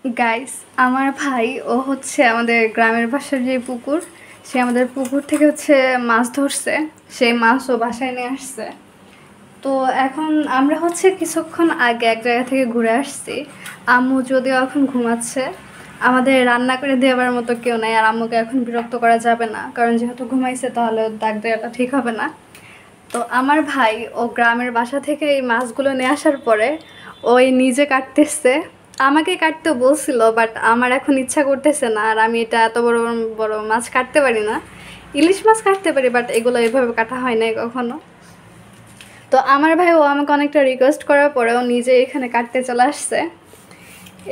Guys, আমার ভাই ও হচ্ছে আমাদের গ্রামের পাশের যে পুকুর, সে আমাদের পুকুর থেকে হচ্ছে মাছ ধরছে। সেই মাছ ও বাসায় নিয়ে আসছে। তো এখন আমরা হচ্ছে কিছুক্ষণ আগে এক জায়গা থেকে ঘুরে আসছি। আম্মু যদিও এখন ঘুমাচ্ছে, আমাদের রান্না করে দেওয়ার মতো কেউ নাই। আর আম্মুকে এখন বিরক্ত করা যাবে না, কারণ যেহেতু ঘুমাইছে তাহলে ওর দাগ দেওয়াটা ঠিক হবে না। তো আমার ভাই ও গ্রামের বাসা থেকে এই মাছগুলো নিয়ে আসার পরে ওই নিজে কাটতেছে। আমাকে কাটতে বলছিল, বাট আমার এখন ইচ্ছা করতেছে না। আর আমি এটা এত বড় বড় মাছ কাটতে পারি না। ইলিশ মাছ কাটতে পারি, বাট এগুলো এভাবে কাটা হয় নাই কখনো। তো আমার ভাই ও আমাকে অনেকটা রিকোয়েস্ট করার পরেও নিজে এখানে কাটতে চলে আসছে।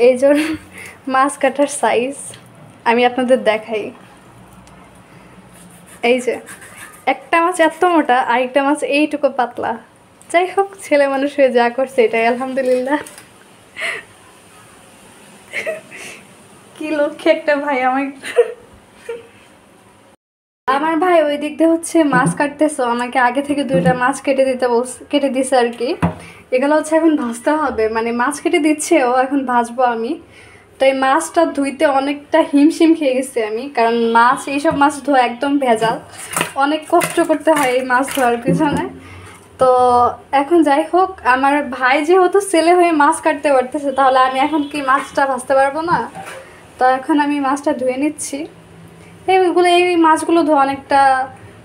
এই জন্য মাছ কাটার সাইজ আমি আপনাদের দেখাই। এই যে একটা মাছ এত মোটা, আরেকটা মাছ এইটুকু পাতলা। যাই হোক, ছেলে মানুষ হয়ে যা করছে এটাই আলহামদুলিল্লাহ। কি লক্ষ্যে একটা ভাই আমার। আমার ভাই ওই দিক দিয়ে হচ্ছে মাছ কাটতেছো, আমাকে আগে থেকে 2টা মাছ কেটে দিছে আর কি। এগুলো হচ্ছে এখন ভাজতে হবে, মানে মাছ কেটে দিচ্ছে ও, এখন ভাজবো আমি। তো এই মাছটা ধুইতে অনেকটা হিমশিম খেয়ে গেছি আমি, কারণ এইসব মাছ ধোয়া একদম ভেজাল। অনেক কষ্ট করতে হয় এই মাছ ধোয়ার পিছনে। তো এখন যাই হোক, আমার ভাই যেহেতু ছেলে হয়ে মাছ কাটতে পারতেছে, তাহলে আমি এখন কি মাছটা ভাজতে পারবো না? তো এখন আমি মাছটা ধুয়ে নিচ্ছি। এই মাছগুলো ধোয়া অনেকটা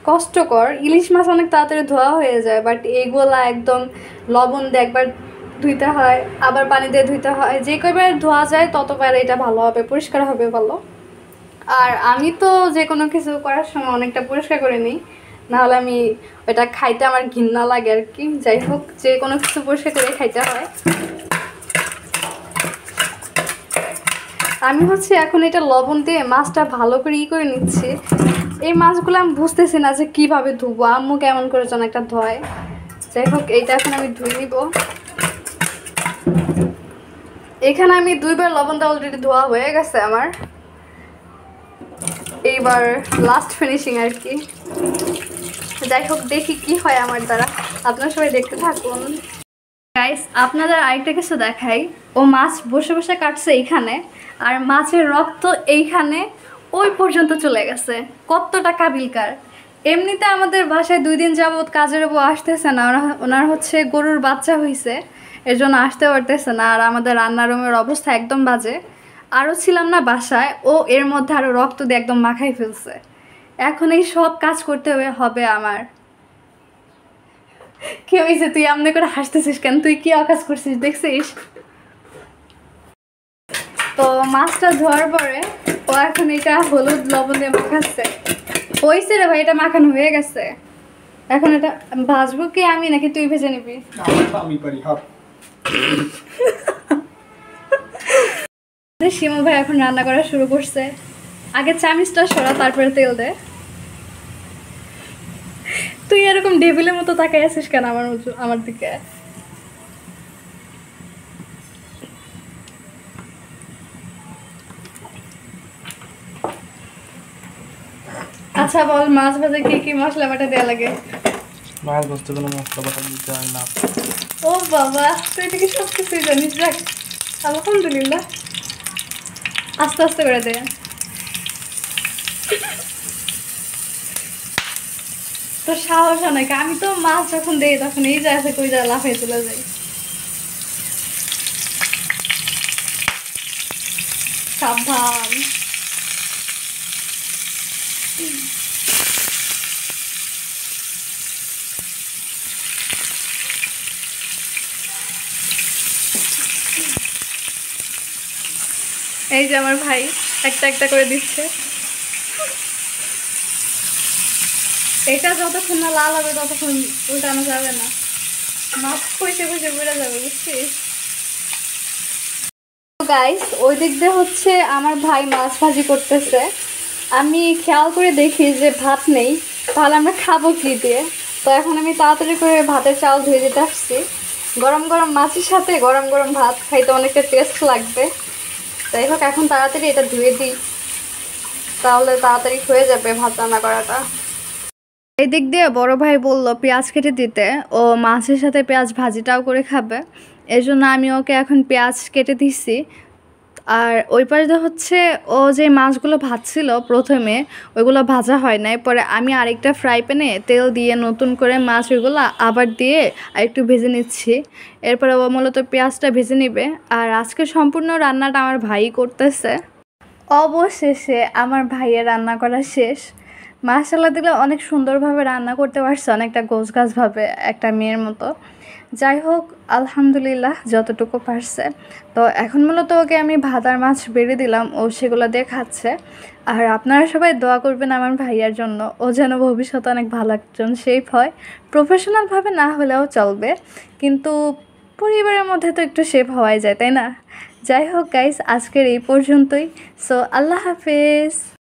কষ্টকর। ইলিশ মাছ অনেক তাড়াতাড়ি ধোয়া হয়ে যায়, বাট এইগুলা একদম লবণ দিয়ে একবার ধুইতে হয়, আবার পানি দিয়ে ধুইতে হয়। যে কয়বার ধোয়া যায় ততবার এটা ভালো হবে, পরিষ্কার হবে ভালো। আর আমি তো যে কোনো কিছু করার সময় অনেকটা পরিষ্কার করে নিই, নাহলে আমি ওটা খাইতে আমার ঘৃণা লাগে আর কি। যাই হোক, যে কোনো কিছু পরিষ্কার করে খাইতে হয়। আমি হচ্ছে এখন এটা লবণ দিয়ে মাছটা ভালো করে করে নিচ্ছি। এই মাছগুলো আমি বুঝতেছি না যে কীভাবে ধুবো, আম্মু কেমন করে যেন একটা ধোয়। যাই হোক, এইটা এখন আমি ধুয়ে নিব। এখানে আমি 2বার লবণ দিয়ে অলরেডি ধোয়া হয়ে গেছে আমার। এইবার লাস্ট ফিনিশিং আর কি। যাই হোক, দেখি কি হয় আমার দ্বারা। আপনারা সবাই দেখতে থাকুন। গাইস, আপনাদের আরেকটা কিছু দেখাই। ও মাছ বসে বসে কাটছে এইখানে, আর মাছের রক্ত এইখানে ওই পর্যন্ত চলে গেছে। কতটা কাবিলকার! এমনিতে আমাদের বাসায় 2 দিন যাবৎ কাজের বউ আসতেছে না। ওনার হচ্ছে গরুর বাচ্চা হয়েছে, এর জন্য আসতে পারতেছে না। আর আমাদের রান্নার রুমের অবস্থা একদম বাজে। আরও ছিলাম না বাসায়, ও এর মধ্যে আরও রক্ত দিয়ে একদম মাখাই ফেলছে। এখন এই সব কাজ করতে হবে আমার। কি হয়েছে? তুই আমনে করে হাসতেছিস কেন? তুই কি অকাজ করছিস দেখছিস? তো মাছটা ধোয়ার পরে ও এখন এটা হলুদ লবণ দিয়ে মাখাচ্ছে। হয়েছে রে ভাই, এটা মাখানো হয়ে গেছে। এখন এটা ভাজবো কি আমি, নাকি তুই ভেজে নিবি? আমি পারি, হাত। শিমু ভাই এখন রান্না করা শুরু করছে। আগে চামিচটা সরা, তারপরে তেল দে। তুই এরকম ডেভিলের মতো তাকাই আছিস কেন আমার দিকে? আচ্ছা বল, মাছ ভাজে কি কি মশলা বাটা দেওয়া লাগে? মাছ ভাজতে কোনো মশলা বাটা দিতে হয় না। ও বাবা, তুই থেকে সব কিছুই জানিস। যাক, আলহামদুলিল্লাহ। আস্তে আস্তে করে দে। তো সাহস অনেক। আমি তো মাছ যখন দেই তখন এই যা আছে কই যা লাফিয়ে চলে যাই। সাবধান। এই যে আমার ভাই একটা একটা করে দিচ্ছে। এটা যতক্ষণ না লাল হবে ততক্ষণ উল্টানো যাবে না। মাছ কইতে কইতে বেড়ে যাবে, বুঝছিস? গাইস, ওই দিক দিয়ে হচ্ছে আমার ভাই মাছ ভাজি করতেছে। আমি খেয়াল করে দেখি যে ভাত নেই, তাহলে আমরা খাবো কি দিয়ে। তো এখন আমি তাড়াতাড়ি করে ভাতের চাল ধুয়ে দিতে আসছি। গরম গরম মাছের সাথে গরম গরম ভাত খাইতে অনেকটা টেস্ট লাগবে। যাই হোক, এখন তাড়াতাড়ি এটা ধুয়ে দিই, তাহলে তাড়াতাড়ি হয়ে যাবে ভাত রান্না করাটা। এই দিক দিয়ে বড় ভাই বলল পেঁয়াজ কেটে দিতে, ও মাছের সাথে পেঁয়াজ ভাজিটাও করে খাবে। এই জন্য আমি ওকে এখন পেঁয়াজ কেটে দিচ্ছি। আর ওই পাশে হচ্ছে ও যে মাছগুলো ভাজছিল প্রথমে ওইগুলো ভাজা হয় নাই, পরে আমি আরেকটা ফ্রাই প্যানে তেল দিয়ে নতুন করে মাছ ওইগুলো আবার দিয়ে আরেকটু ভেজে নিচ্ছি। এরপরে ও মূলত পেঁয়াজটা ভেজে নিবে। আর আজকে সম্পূর্ণ রান্নাটা আমার ভাই করতেছে। অবশেষে আমার ভাইয়ের রান্না করা শেষ। মাশাআল্লাহ দিলে অনেক সুন্দরভাবে রান্না করতে পারছে, অনেকটা গোছগাছভাবে একটা মেয়ের মতো। যাই হোক আলহামদুলিল্লাহ যতটুকু পারছে। তো এখন মূলত ওকে আমি ভাত আর মাছ বেড়ে দিলাম, ও সেগুলো দিয়ে খাচ্ছে। আর আপনারা সবাই দোয়া করবেন আমার ভাইয়ার জন্য, ও যেন ভবিষ্যতে অনেক ভালো একজন শেফ হয়। প্রফেশনালভাবে না হলেও চলবে, কিন্তু পরিবারের মধ্যে তো একটু শেফ হওয়াই যায়, তাই না? যাই হোক গাইস, আজকের এই পর্যন্তই। সো আল্লাহ হাফেজ।